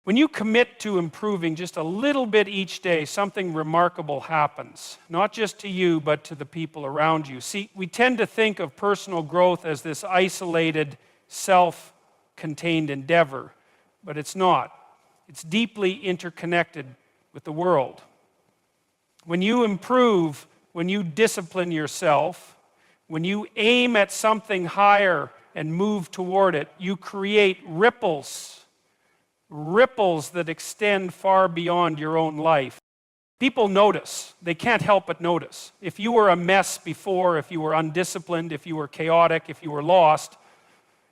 When you commit to improving just a little bit each day, something remarkable happens, not just to you, but to the people around you. See, we tend to think of personal growth as this isolated, self-contained endeavor, but it's not. It's deeply interconnected with the world. When you improve, when you discipline yourself, when you aim at something higher and move toward it, you create ripples that extend far beyond your own life. People notice. They can't help but notice. If you were a mess before, if you were undisciplined, if you were chaotic, if you were lost,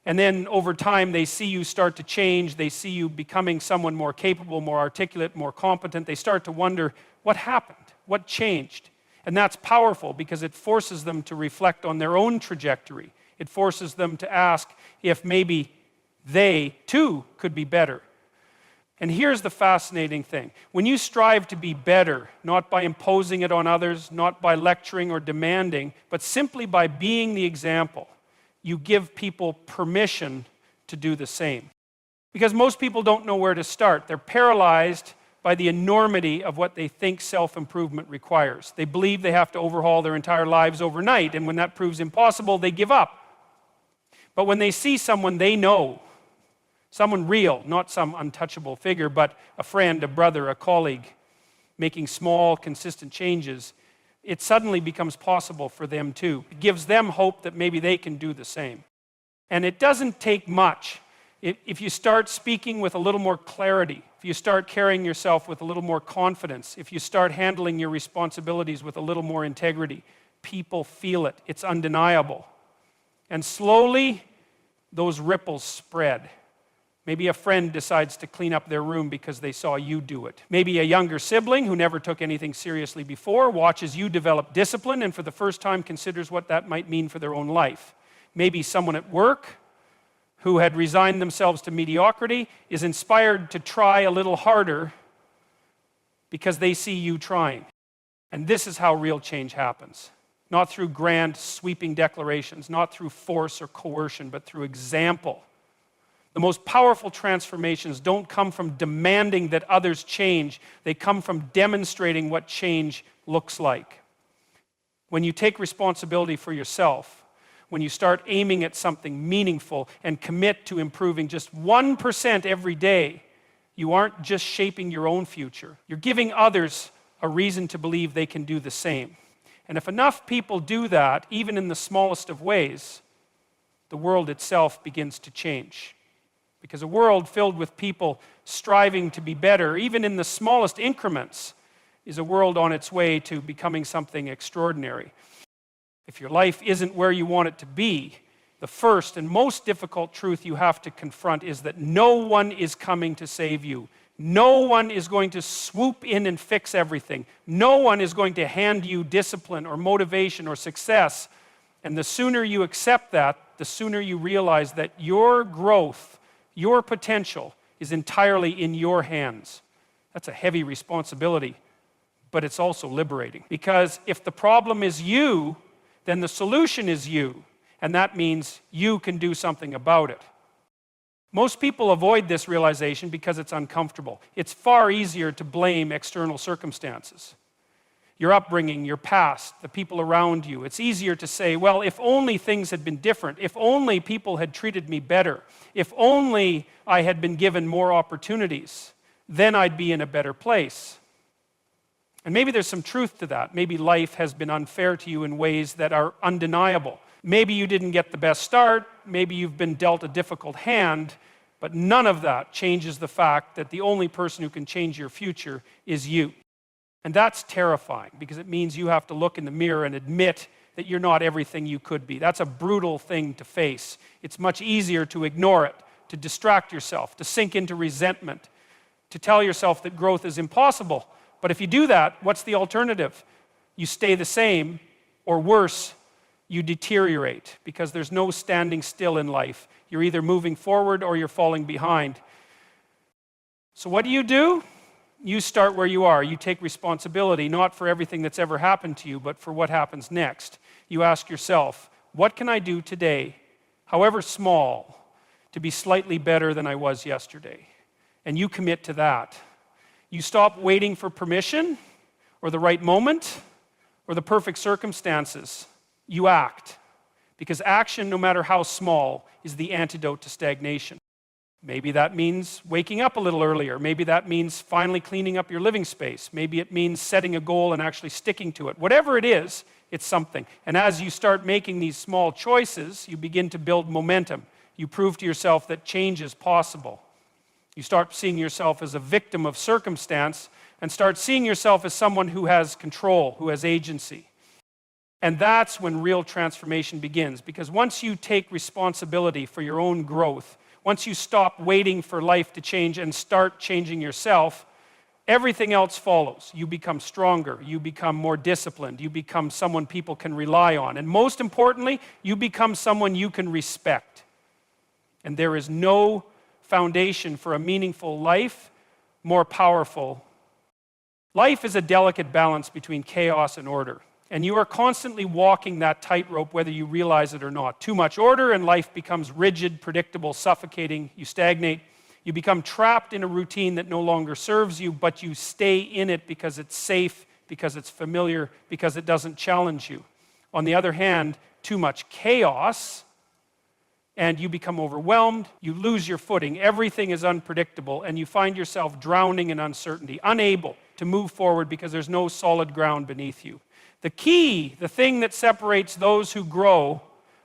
and then over time they see you start to change, they see you becoming someone more capable, more articulate, more competent, they start to wonder, what happened? What changed? And that's powerful because it forces them to reflect on their own trajectory. It forces them to ask if maybe they too could be better. And here's the fascinating thing. When you strive to be better, not by imposing it on others, not by lecturing or demanding, but simply by being the example, you give people permission to do the same. Because most people don't know where to start. They're paralyzed by the enormity of what they think self-improvement requires. They believe they have to overhaul their entire lives overnight, and when that proves impossible, they give up. But when they see someone they know, someone real, not some untouchable figure, but a friend, a brother, a colleague, making small, consistent changes, it suddenly becomes possible for them too. It gives them hope that maybe they can do the same. And it doesn't take much. If you start speaking with a little more clarity, if you start carrying yourself with a little more confidence, if you start handling your responsibilities with a little more integrity, people feel it. It's undeniable. And slowly, those ripples spread. Maybe a friend decides to clean up their room because they saw you do it. Maybe a younger sibling who never took anything seriously before watches you develop discipline and for the first time considers what that might mean for their own life. Maybe someone at work who had resigned themselves to mediocrity is inspired to try a little harder because they see you trying. And this is how real change happens. Not through grand, sweeping declarations, not through force or coercion, but through example. The most powerful transformations don't come from demanding that others change. They come from demonstrating what change looks like. When you take responsibility for yourself, when you start aiming at something meaningful and commit to improving just 1% every day, you aren't just shaping your own future. You're giving others a reason to believe they can do the same. And if enough people do that, even in the smallest of ways, the world itself begins to change. Because a world filled with people striving to be better, even in the smallest increments, is a world on its way to becoming something extraordinary. If your life isn't where you want it to be, the first and most difficult truth you have to confront is that no one is coming to save you. No one is going to swoop in and fix everything. No one is going to hand you discipline or motivation or success. And the sooner you accept that, the sooner you realize that your growth, your potential is entirely in your hands. That's a heavy responsibility, but it's also liberating. Because if the problem is you, then the solution is you, and that means you can do something about it. Most people avoid this realization because it's uncomfortable. It's far easier to blame external circumstances. Your upbringing, your past, the people around you. It's easier to say, well, if only things had been different, if only people had treated me better, if only I had been given more opportunities, then I'd be in a better place. And maybe there's some truth to that. Maybe life has been unfair to you in ways that are undeniable. Maybe you didn't get the best start, maybe you've been dealt a difficult hand, but none of that changes the fact that the only person who can change your future is you. And that's terrifying because it means you have to look in the mirror and admit that you're not everything you could be. That's a brutal thing to face. It's much easier to ignore it, to distract yourself, to sink into resentment, to tell yourself that growth is impossible. But if you do that, what's the alternative? You stay the same, or worse, you deteriorate because there's no standing still in life. You're either moving forward or you're falling behind. So what do? You start where you are. You take responsibility, not for everything that's ever happened to you, but for what happens next. You ask yourself, what can I do today, however small, to be slightly better than I was yesterday? and you commit to that. You stop waiting for permission or the right moment or the perfect circumstances. You act. Because action, no matter how small, is the antidote to stagnation. Maybe that means waking up a little earlier. Maybe that means finally cleaning up your living space. Maybe it means setting a goal and actually sticking to it. Whatever it is, it's something. And as you start making these small choices, you begin to build momentum. You prove to yourself that change is possible. You start seeing yourself as a victim of circumstance and start seeing yourself as someone who has control, who has agency. And that's when real transformation begins. Because once you take responsibility for your own growth, once you stop waiting for life to change and start changing yourself, everything else follows. You become stronger. You become more disciplined. You become someone people can rely on. And most importantly, you become someone you can respect. And there is no foundation for a meaningful life more powerful. Life is a delicate balance between chaos and order. And you are constantly walking that tightrope whether you realize it or not. Too much order and life becomes rigid, predictable, suffocating. You stagnate. You become trapped in a routine that no longer serves you, but you stay in it because it's safe, because it's familiar, because it doesn't challenge you. On the other hand, too much chaos, and you become overwhelmed, you lose your footing, everything is unpredictable, and you find yourself drowning in uncertainty, unable to move forward because there's no solid ground beneath you. The key, the thing that separates those who grow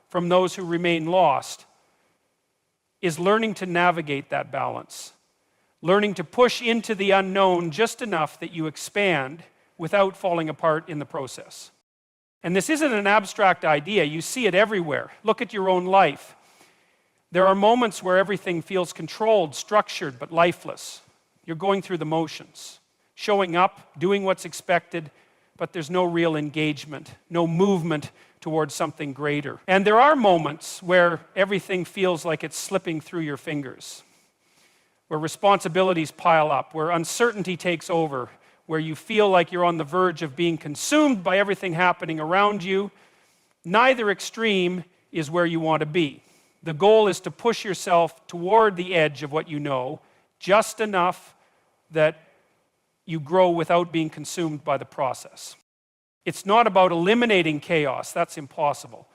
from those who remain lost, is learning to navigate that balance. Learning to push into the unknown just enough that you expand without falling apart in the process. And this isn't an abstract idea. You see it everywhere. Look at your own life. There are moments where everything feels controlled, structured, but lifeless. You're going through the motions, showing up, doing what's expected, but there's no real engagement, no movement towards something greater. And there are moments where everything feels like it's slipping through your fingers, where responsibilities pile up, where uncertainty takes over, where you feel like you're on the verge of being consumed by everything happening around you. Neither extreme is where you want to be. The goal is to push yourself toward the edge of what you know, just enough that you grow without being consumed by the process. It's not about eliminating chaos. That's impossible.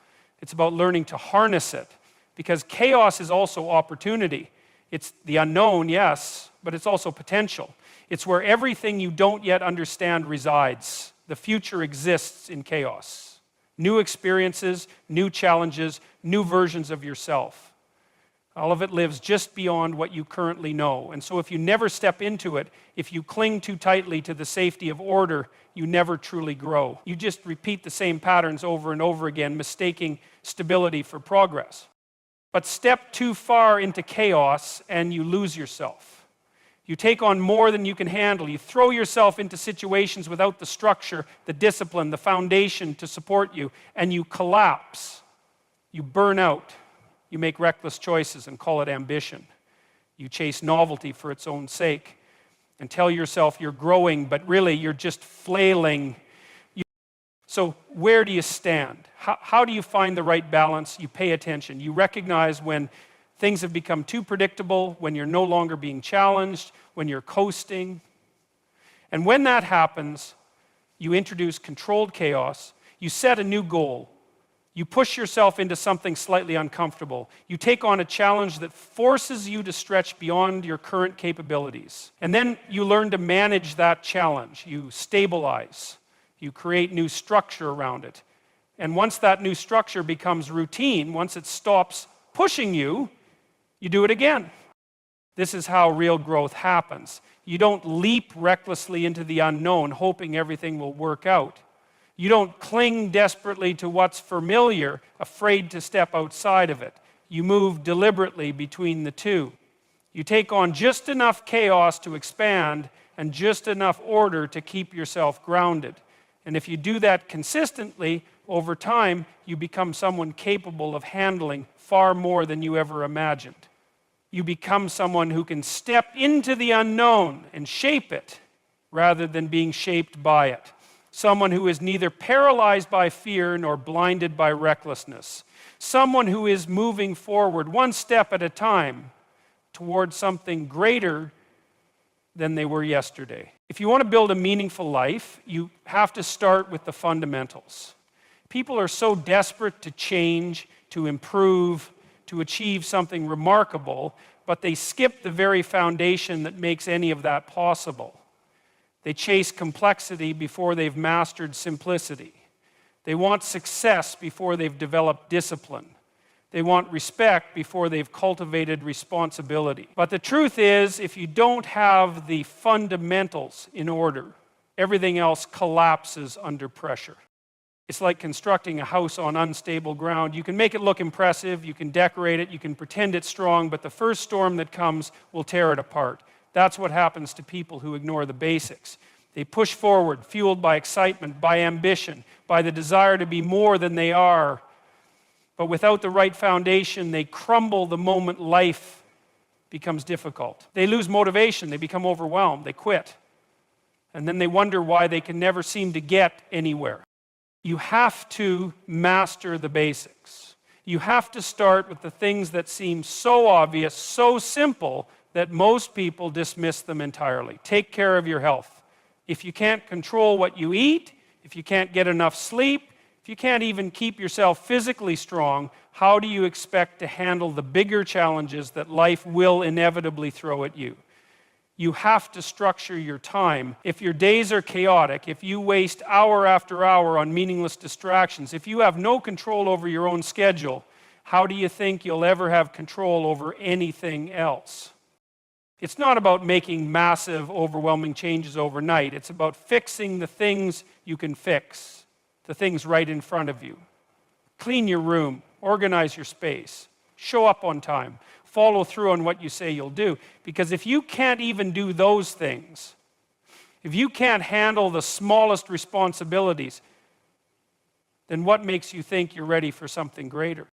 It's about learning to harness it, because chaos is also opportunity. It's the unknown, yes, but it's also potential. It's where everything you don't yet understand resides. The future exists in chaos. New experiences, new challenges, new versions of yourself. All of it lives just beyond what you currently know. And so if you never step into it, if you cling too tightly to the safety of order, you never truly grow. You just repeat the same patterns over and over again, mistaking stability for progress. But step too far into chaos and you lose yourself. You take on more than you can handle. You throw yourself into situations without the structure, the discipline, the foundation to support you, and you collapse. You burn out. You make reckless choices and call it ambition. You chase novelty for its own sake and tell yourself you're growing, but really you're just flailing. So where do you stand? How do you find the right balance? You pay attention. You recognize when things have become too predictable, when you're no longer being challenged, when you're coasting. And when that happens, you introduce controlled chaos. You set a new goal. You push yourself into something slightly uncomfortable. You take on a challenge that forces you to stretch beyond your current capabilities. And then you learn to manage that challenge. You stabilize. You create new structure around it. And once that new structure becomes routine, once it stops pushing you, you do it again. This is how real growth happens. You don't leap recklessly into the unknown, hoping everything will work out. You don't cling desperately to what's familiar, afraid to step outside of it. You move deliberately between the two. You take on just enough chaos to expand and just enough order to keep yourself grounded. And if you do that consistently, over time, you become someone capable of handling far more than you ever imagined. You become someone who can step into the unknown and shape it rather than being shaped by it. Someone who is neither paralyzed by fear nor blinded by recklessness. Someone who is moving forward one step at a time towards something greater than they were yesterday. If you want to build a meaningful life, you have to start with the fundamentals. People are so desperate to change, to improve, to achieve something remarkable, but they skip the very foundation that makes any of that possible. They chase complexity before they've mastered simplicity. They want success before they've developed discipline. They want respect before they've cultivated responsibility. But the truth is, if you don't have the fundamentals in order, everything else collapses under pressure. It's like constructing a house on unstable ground. You can make it look impressive, you can decorate it, you can pretend it's strong, but the first storm that comes will tear it apart. That's what happens to people who ignore the basics. They push forward, fueled by excitement, by ambition, by the desire to be more than they are. But without the right foundation, they crumble the moment life becomes difficult. They lose motivation, they become overwhelmed, they quit. And then they wonder why they can never seem to get anywhere. You have to master the basics. You have to start with the things that seem so obvious, so simple, that most people dismiss them entirely. Take care of your health. If you can't control what you eat, if you can't get enough sleep, if you can't even keep yourself physically strong, how do you expect to handle the bigger challenges that life will inevitably throw at you? You have to structure your time. If your days are chaotic, if you waste hour after hour on meaningless distractions, if you have no control over your own schedule, how do you think you'll ever have control over anything else? It's not about making massive, overwhelming changes overnight. It's about fixing the things you can fix, the things right in front of you. Clean your room, organize your space, show up on time, follow through on what you say you'll do. Because if you can't even do those things, if you can't handle the smallest responsibilities, then what makes you think you're ready for something greater?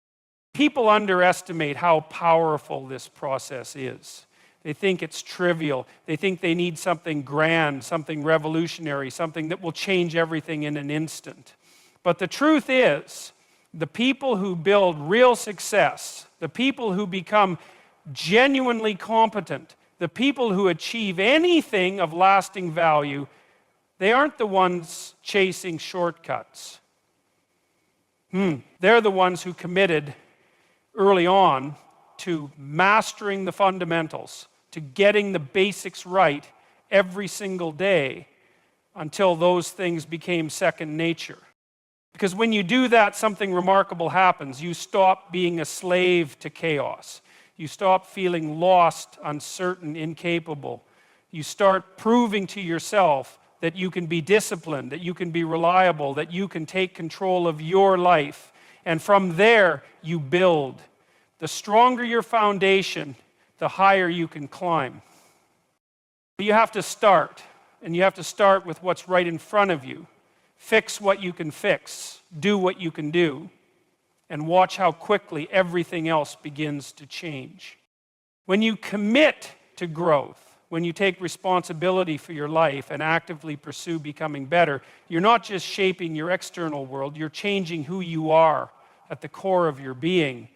People underestimate how powerful this process is. They think it's trivial. They think they need something grand, something revolutionary, something that will change everything in an instant. But the truth is, the people who build real success, the people who become genuinely competent, the people who achieve anything of lasting value, they aren't the ones chasing shortcuts. They're the ones who committed early on to mastering the fundamentals, to getting the basics right every single day until those things became second nature. Because when you do that, something remarkable happens. You stop being a slave to chaos. You stop feeling lost, uncertain, incapable. You start proving to yourself that you can be disciplined, that you can be reliable, that you can take control of your life. And from there, you build. The stronger your foundation, the higher you can climb. But you have to start, and you have to start with what's right in front of you. Fix what you can fix, do what you can do, and watch how quickly everything else begins to change. When you commit to growth, when you take responsibility for your life and actively pursue becoming better, you're not just shaping your external world, you're changing who you are at the core of your being.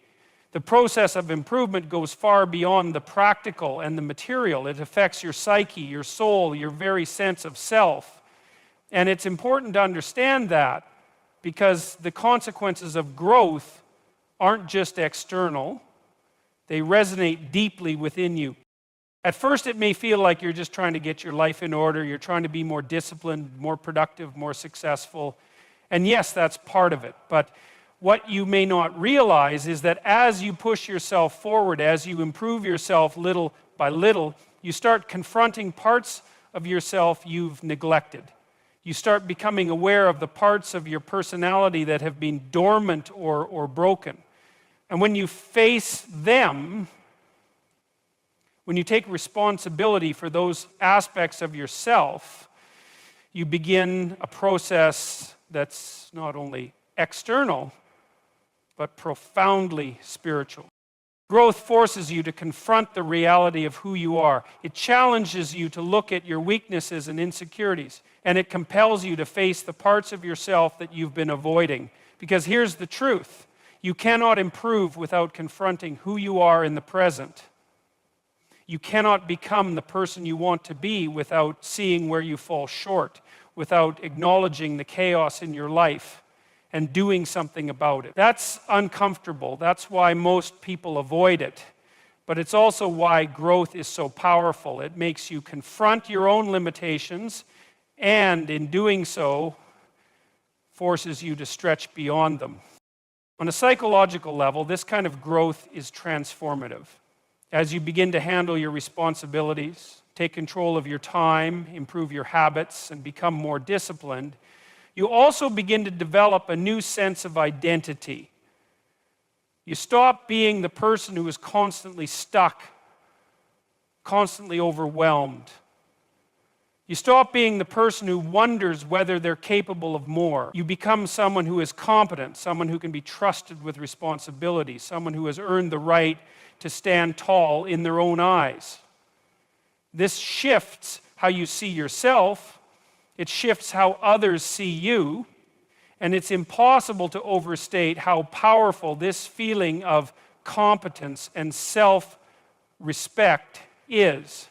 The process of improvement goes far beyond the practical and the material. It affects your psyche, your soul, your very sense of self. And it's important to understand that because the consequences of growth aren't just external, they resonate deeply within you. At first, it may feel like you're just trying to get your life in order, you're trying to be more disciplined, more productive, more successful. And yes, that's part of it. But what you may not realize is that as you push yourself forward, as you improve yourself little by little, you start confronting parts of yourself you've neglected. You start becoming aware of the parts of your personality that have been dormant or broken. And when you face them, when you take responsibility for those aspects of yourself, you begin a process that's not only external, but profoundly spiritual. Growth forces you to confront the reality of who you are. It challenges you to look at your weaknesses and insecurities, and it compels you to face the parts of yourself that you've been avoiding. Because here's the truth. You cannot improve without confronting who you are in the present. You cannot become the person you want to be without seeing where you fall short, without acknowledging the chaos in your life and doing something about it. That's uncomfortable. That's why most people avoid it. But it's also why growth is so powerful. It makes you confront your own limitations, and in doing so, forces you to stretch beyond them. On a psychological level, this kind of growth is transformative. As you begin to handle your responsibilities, take control of your time, improve your habits, and become more disciplined, you also begin to develop a new sense of identity. You stop being the person who is constantly stuck, constantly overwhelmed. You stop being the person who wonders whether they're capable of more. You become someone who is competent, someone who can be trusted with responsibility, someone who has earned the right to stand tall in their own eyes. This shifts how you see yourself, it shifts how others see you, and it's impossible to overstate how powerful this feeling of competence and self-respect is.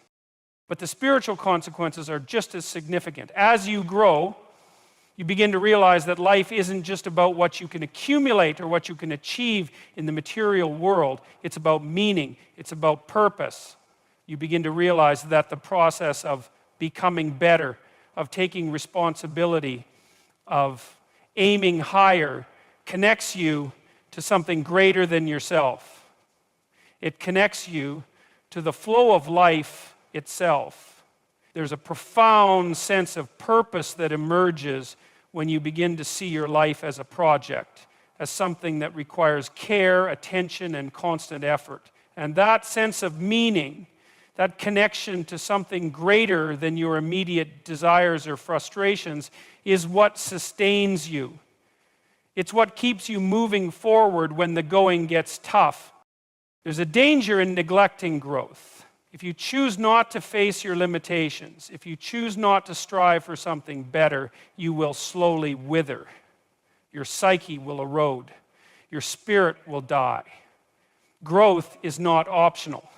But the spiritual consequences are just as significant. As you grow, you begin to realize that life isn't just about what you can accumulate or what you can achieve in the material world. It's about meaning. It's about purpose. You begin to realize that the process of becoming better, of taking responsibility, of aiming higher, connects you to something greater than yourself. It connects you to the flow of life itself. There's a profound sense of purpose that emerges when you begin to see your life as a project, as something that requires care, attention, and constant effort. And that sense of meaning, that connection to something greater than your immediate desires or frustrations, is what sustains you. It's what keeps you moving forward when the going gets tough. There's a danger in neglecting growth. If you choose not to face your limitations, if you choose not to strive for something better, you will slowly wither. Your psyche will erode. Your spirit will die. Growth is not optional.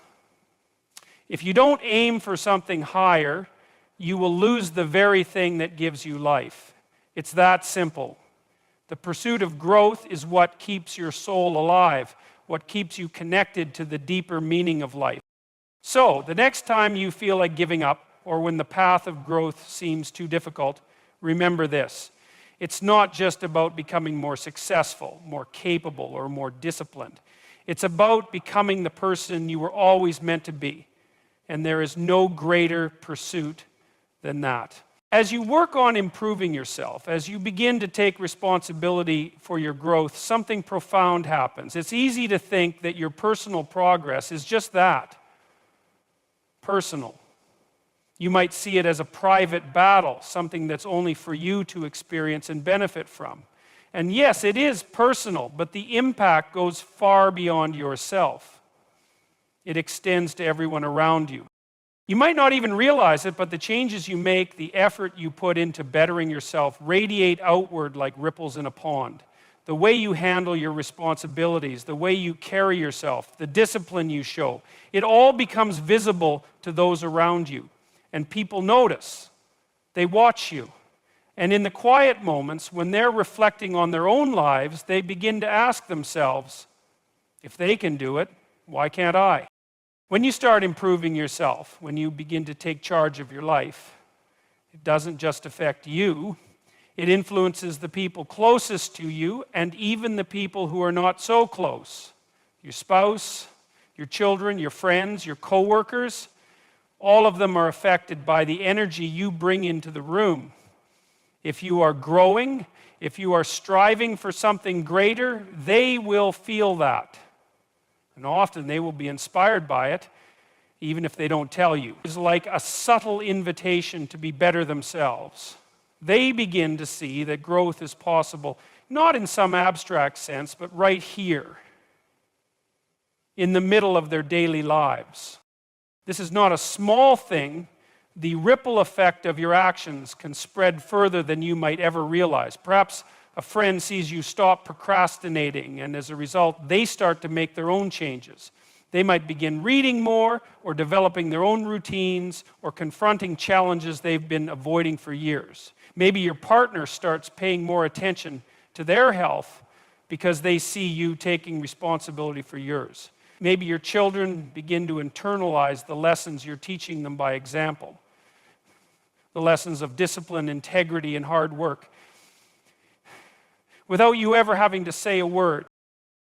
If you don't aim for something higher, you will lose the very thing that gives you life. It's that simple. The pursuit of growth is what keeps your soul alive, what keeps you connected to the deeper meaning of life. So, the next time you feel like giving up, or when the path of growth seems too difficult, remember this. It's not just about becoming more successful, more capable, or more disciplined. It's about becoming the person you were always meant to be. And there is no greater pursuit than that. As you work on improving yourself, as you begin to take responsibility for your growth, something profound happens. It's easy to think that your personal progress is just that. Personal. You might see it as a private battle, something that's only for you to experience and benefit from. And yes, it is personal, but the impact goes far beyond yourself. It extends to everyone around you. You might not even realize it, but the changes you make, the effort you put into bettering yourself, radiate outward like ripples in a pond. The way you handle your responsibilities, the way you carry yourself, the discipline you show, it all becomes visible to those around you. And people notice. They watch you. And in the quiet moments, when they're reflecting on their own lives, they begin to ask themselves, if they can do it, why can't I? When you start improving yourself, when you begin to take charge of your life, it doesn't just affect you. It influences the people closest to you and even the people who are not so close. Your spouse, your children, your friends, your coworkers, all of them are affected by the energy you bring into the room. If you are growing, if you are striving for something greater, they will feel that. And often they will be inspired by it, even if they don't tell you. It's like a subtle invitation to be better themselves. They begin to see that growth is possible, not in some abstract sense, but right here, in the middle of their daily lives. This is not a small thing. The ripple effect of your actions can spread further than you might ever realize. Perhaps a friend sees you stop procrastinating, and as a result, they start to make their own changes. They might begin reading more, or developing their own routines, or confronting challenges they've been avoiding for years. Maybe your partner starts paying more attention to their health because they see you taking responsibility for yours. Maybe your children begin to internalize the lessons you're teaching them by example. The lessons of discipline, integrity, and hard work. Without you ever having to say a word,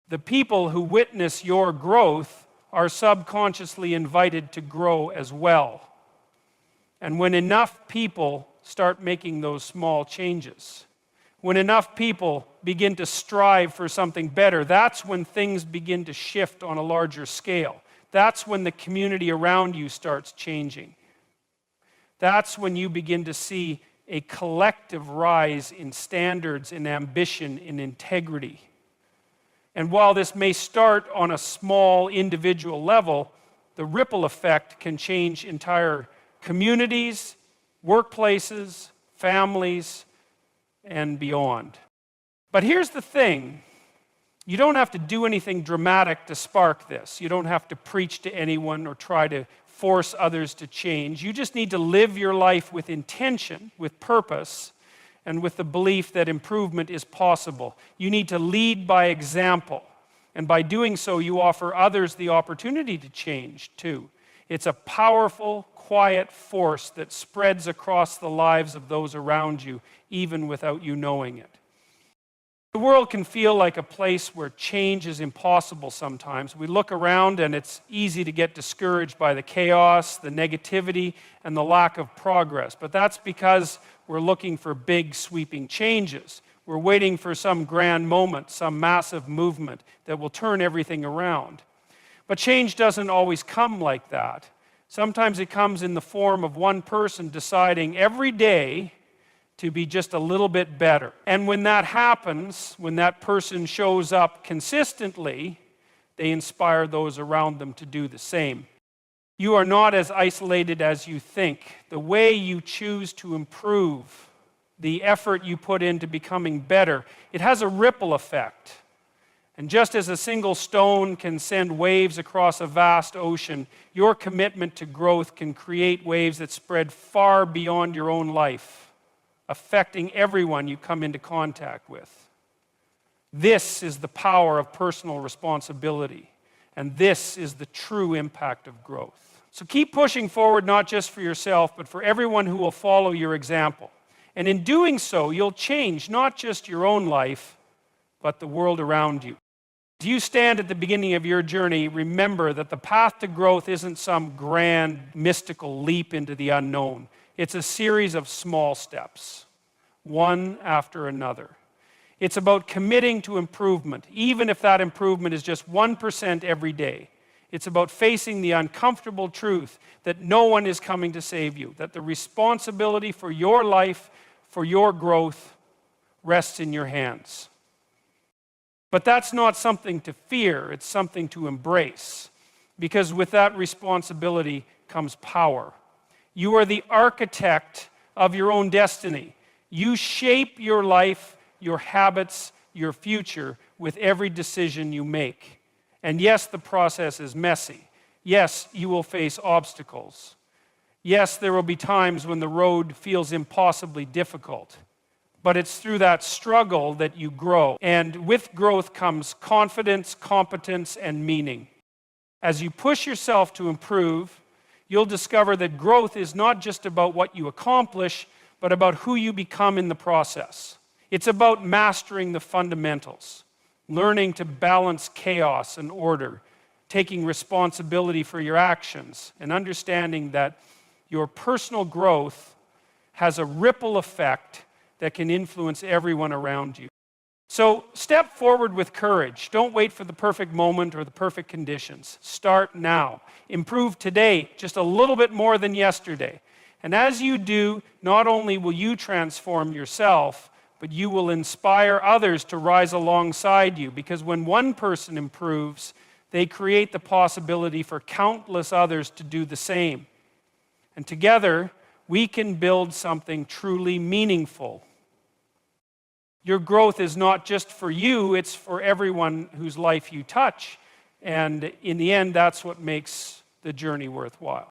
the people who witness your growth are subconsciously invited to grow as well. And when enough people start making those small changes, when enough people begin to strive for something better, that's when things begin to shift on a larger scale. That's when the community around you starts changing. That's when you begin to see a collective rise in standards, in ambition, in integrity. And while this may start on a small individual level, the ripple effect can change entire communities, workplaces, families, and beyond. But here's the thing. You don't have to do anything dramatic to spark this. You don't have to preach to anyone or try to force others to change. You just need to live your life with intention, with purpose, and with the belief that improvement is possible. You need to lead by example. And by doing so, you offer others the opportunity to change too. It's a powerful, quiet force that spreads across the lives of those around you, even without you knowing it. The world can feel like a place where change is impossible sometimes. We look around and it's easy to get discouraged by the chaos, the negativity, and the lack of progress. But that's because we're looking for big, sweeping changes. We're waiting for some grand moment, some massive movement that will turn everything around. But change doesn't always come like that. Sometimes it comes in the form of one person deciding every day to be just a little bit better. And when that happens, when that person shows up consistently, they inspire those around them to do the same. You are not as isolated as you think. The way you choose to improve, the effort you put into becoming better, it has a ripple effect. And just as a single stone can send waves across a vast ocean, your commitment to growth can create waves that spread far beyond your own life, affecting everyone you come into contact with. This is the power of personal responsibility, and this is the true impact of growth. So keep pushing forward, not just for yourself, but for everyone who will follow your example. And in doing so, you'll change not just your own life, but the world around you. As you stand at the beginning of your journey, remember that the path to growth isn't some grand, mystical leap into the unknown. It's a series of small steps, one after another. It's about committing to improvement, even if that improvement is just 1% every day. It's about facing the uncomfortable truth that no one is coming to save you, that the responsibility for your life, for your growth, rests in your hands. But that's not something to fear, it's something to embrace, because with that responsibility comes power. You are the architect of your own destiny. You shape your life, your habits, your future with every decision you make. And yes, the process is messy. Yes, you will face obstacles. Yes, there will be times when the road feels impossibly difficult. But it's through that struggle that you grow. And with growth comes confidence, competence, and meaning. As you push yourself to improve, you'll discover that growth is not just about what you accomplish, but about who you become in the process. It's about mastering the fundamentals, learning to balance chaos and order, taking responsibility for your actions, and understanding that your personal growth has a ripple effect that can influence everyone around you. So step forward with courage. Don't wait for the perfect moment or the perfect conditions. Start now. Improve today just a little bit more than yesterday. And as you do, not only will you transform yourself, but you will inspire others to rise alongside you. Because when one person improves, they create the possibility for countless others to do the same. And together, we can build something truly meaningful. Your growth is not just for you, it's for everyone whose life you touch. And in the end, that's what makes the journey worthwhile.